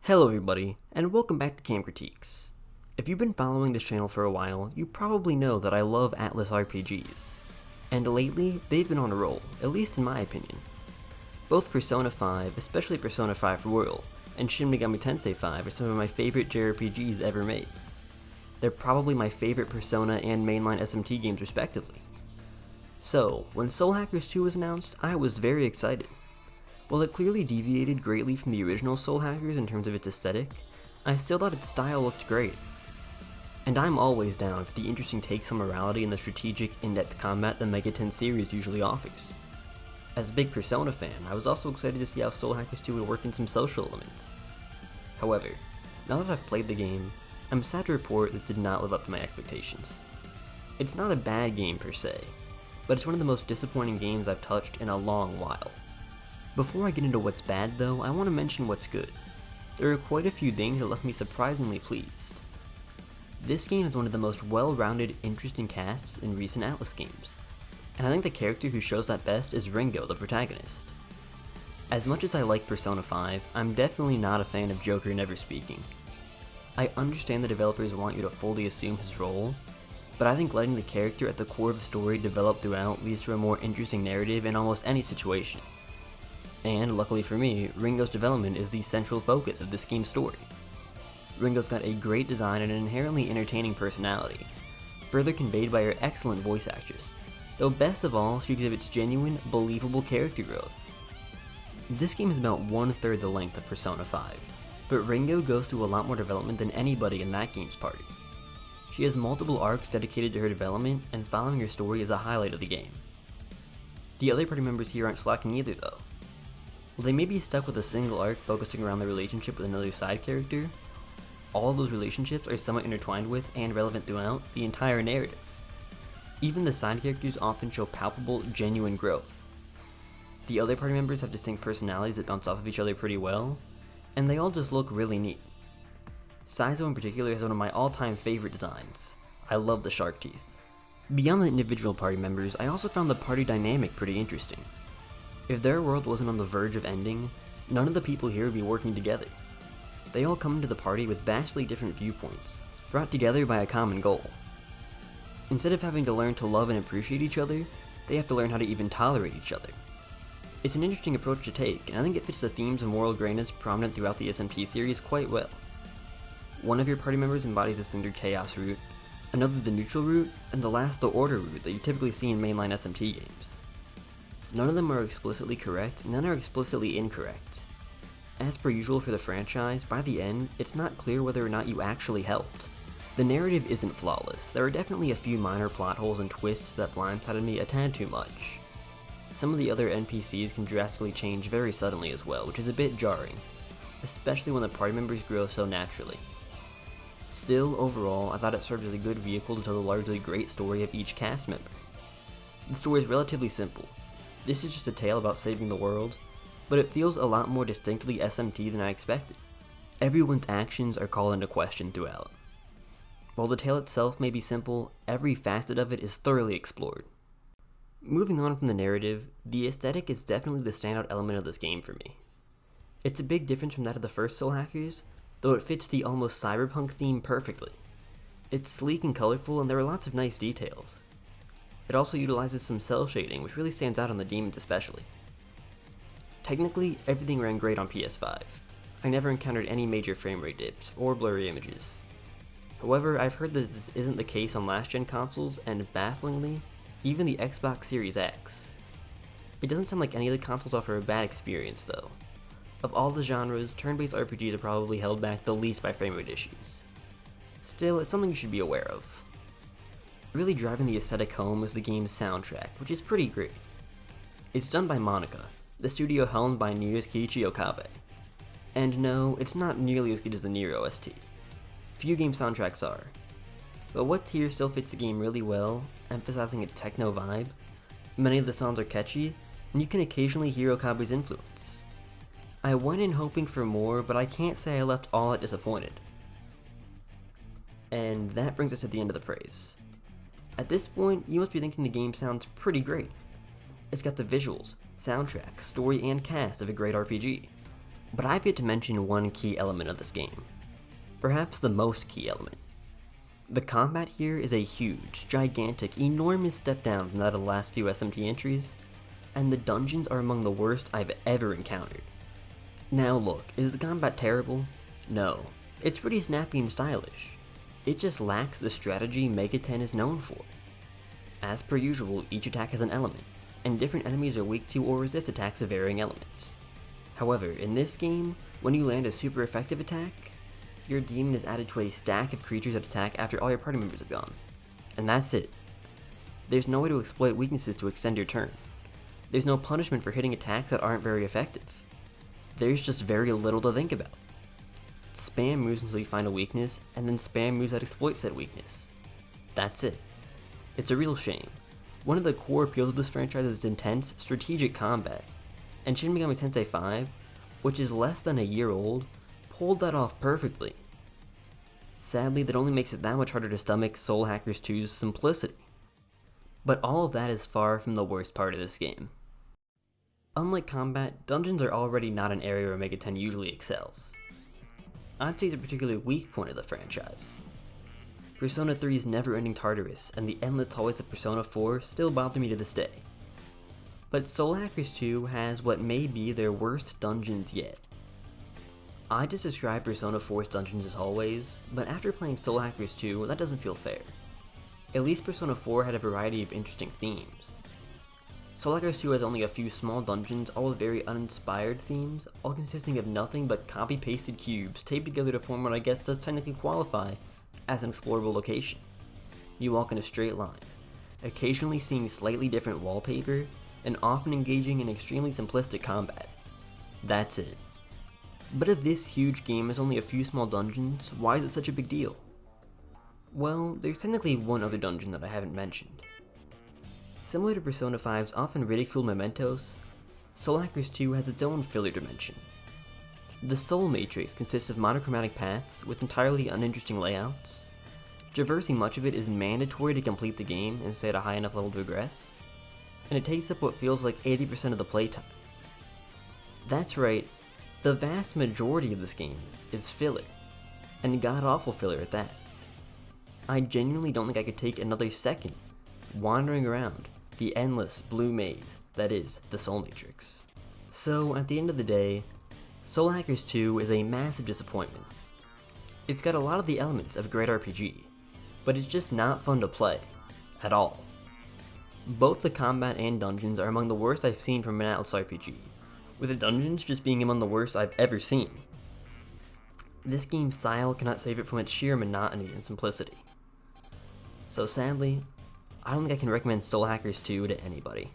Hello everybody, and welcome back to Game Critiques. If you've been following this channel for a while, you probably know that I love Atlus RPGs. And lately, they've been on a roll, at least in my opinion. Both Persona 5, especially Persona 5 Royal, and Shin Megami Tensei 5 are some of my favorite JRPGs ever made. They're probably my favorite Persona and mainline SMT games respectively. So, when Soul Hackers 2 was announced, I was very excited. While it clearly deviated greatly from the original Soul Hackers in terms of its aesthetic, I still thought its style looked great. And I'm always down for the interesting takes on morality and the strategic, in-depth combat the MegaTen series usually offers. As a big Persona fan, I was also excited to see how Soul Hackers 2 would work in some social elements. However, now that I've played the game, I'm sad to report that it did not live up to my expectations. It's not a bad game per se, but it's one of the most disappointing games I've touched in a long while. Before I get into what's bad though, I want to mention what's good. There are quite a few things that left me surprisingly pleased. This game is one of the most well-rounded, interesting casts in recent Atlus games, and I think the character who shows that best is Ringo, the protagonist. As much as I like Persona 5, I'm definitely not a fan of Joker never speaking. I understand the developers want you to fully assume his role, but I think letting the character at the core of the story develop throughout leads to a more interesting narrative in almost any situation. And luckily for me, Ringo's development is the central focus of this game's story. Ringo's got a great design and an inherently entertaining personality, further conveyed by her excellent voice actress, though best of all, she exhibits genuine, believable character growth. This game is about 1/3 the length of Persona 5, but Ringo goes through a lot more development than anybody in that game's party. She has multiple arcs dedicated to her development, and following her story is a highlight of the game. The other party members here aren't slacking either though. While they may be stuck with a single arc focusing around their relationship with another side character, all of those relationships are somewhat intertwined with and relevant throughout the entire narrative. Even the side characters often show palpable, genuine growth. The other party members have distinct personalities that bounce off of each other pretty well, and they all just look really neat. Saizo in particular has one of my all-time favorite designs. I love the shark teeth. Beyond the individual party members, I also found the party dynamic pretty interesting. If their world wasn't on the verge of ending, none of the people here would be working together. They all come into the party with vastly different viewpoints, brought together by a common goal. Instead of having to learn to love and appreciate each other, they have to learn how to even tolerate each other. It's an interesting approach to take, and I think it fits the themes of moral grayness prominent throughout the SMT series quite well. One of your party members embodies the standard chaos route, another the neutral route, and the last the order route that you typically see in mainline SMT games. None of them are explicitly correct, and none are explicitly incorrect. As per usual for the franchise, by the end, it's not clear whether or not you actually helped. The narrative isn't flawless. There are definitely a few minor plot holes and twists that blindsided me a tad too much. Some of the other NPCs can drastically change very suddenly as well, which is a bit jarring, especially when the party members grow so naturally. Still, overall, I thought it served as a good vehicle to tell the largely great story of each cast member. The story is relatively simple. This is just a tale about saving the world, but it feels a lot more distinctly SMT than I expected. Everyone's actions are called into question throughout. While the tale itself may be simple, every facet of it is thoroughly explored. Moving on from the narrative, the aesthetic is definitely the standout element of this game for me. It's a big difference from that of the first Soul Hackers, though it fits the almost cyberpunk theme perfectly. It's sleek and colorful, and there are lots of nice details. It also utilizes some cell shading, which really stands out on the demons especially. Technically, everything ran great on PS5. I never encountered any major frame rate dips or blurry images. However, I've heard that this isn't the case on last-gen consoles, and bafflingly, even the Xbox Series X. It doesn't sound like any of the consoles offer a bad experience though. Of all the genres, turn-based RPGs are probably held back the least by frame rate issues. Still, it's something you should be aware of. Really driving the aesthetic home is the game's soundtrack, which is pretty great. It's done by Monica, the studio helmed by Nier's Kiichi Okabe. And no, it's not nearly as good as the Nier OST. Few game soundtracks are. But what tier still fits the game really well, emphasizing its techno vibe, many of the songs are catchy, and you can occasionally hear Okabe's influence. I went in hoping for more, but I can't say I left all that disappointed. And that brings us to the end of the praise. At this point, you must be thinking the game sounds pretty great. It's got the visuals, soundtrack, story, and cast of a great RPG. But I've yet to mention one key element of this game. Perhaps the most key element. The combat here is a huge, gigantic, enormous step down from that of the last few SMT entries, and the dungeons are among the worst I've ever encountered. Now look, is the combat terrible? No. It's pretty snappy and stylish. It just lacks the strategy MegaTen is known for. As per usual, each attack has an element, and different enemies are weak to or resist attacks of varying elements. However, in this game, when you land a super effective attack, your demon is added to a stack of creatures that attack after all your party members have gone. And that's it. There's no way to exploit weaknesses to extend your turn. There's no punishment for hitting attacks that aren't very effective. There's just very little to think about. Spam moves until you find a weakness, and then spam moves that exploit said weakness. That's it. It's a real shame. One of the core appeals of this franchise is its intense, strategic combat, and Shin Megami Tensei 5, which is less than a year old, pulled that off perfectly. Sadly, that only makes it that much harder to stomach Soul Hackers 2's simplicity. But all of that is far from the worst part of this game. Unlike combat, dungeons are already not an area where MegaTen usually excels. I'd say it's a particularly weak point of the franchise. Persona 3's never-ending Tartarus and the endless hallways of Persona 4 still bother me to this day. But Soul Hackers 2 has what may be their worst dungeons yet. I just describe Persona 4's dungeons as hallways, but after playing Soul Hackers 2, that doesn't feel fair. At least Persona 4 had a variety of interesting themes. Soul Hackers 2 has only a few small dungeons, all with very uninspired themes, all consisting of nothing but copy-pasted cubes taped together to form what I guess does technically qualify as an explorable location. You walk in a straight line, occasionally seeing slightly different wallpaper, and often engaging in extremely simplistic combat. That's it. But if this huge game has only a few small dungeons, why is it such a big deal? Well, there's technically one other dungeon that I haven't mentioned. Similar to Persona 5's often ridiculed Mementos, Soul Hackers 2 has its own filler dimension. The Soul Matrix consists of monochromatic paths with entirely uninteresting layouts. Traversing much of it is mandatory to complete the game and stay at a high enough level to progress, and it takes up what feels like 80% of the playtime. That's right, the vast majority of this game is filler, and god-awful filler at that. I genuinely don't think I could take another second wandering around the endless blue maze that is the Soul Matrix. So at the end of the day, Soul Hackers 2 is a massive disappointment. It's got a lot of the elements of a great RPG, but it's just not fun to play, at all. Both the combat and dungeons are among the worst I've seen from an Atlus RPG, with the dungeons just being among the worst I've ever seen. This game's style cannot save it from its sheer monotony and simplicity. So sadly, I don't think I can recommend Soul Hackers 2 to anybody.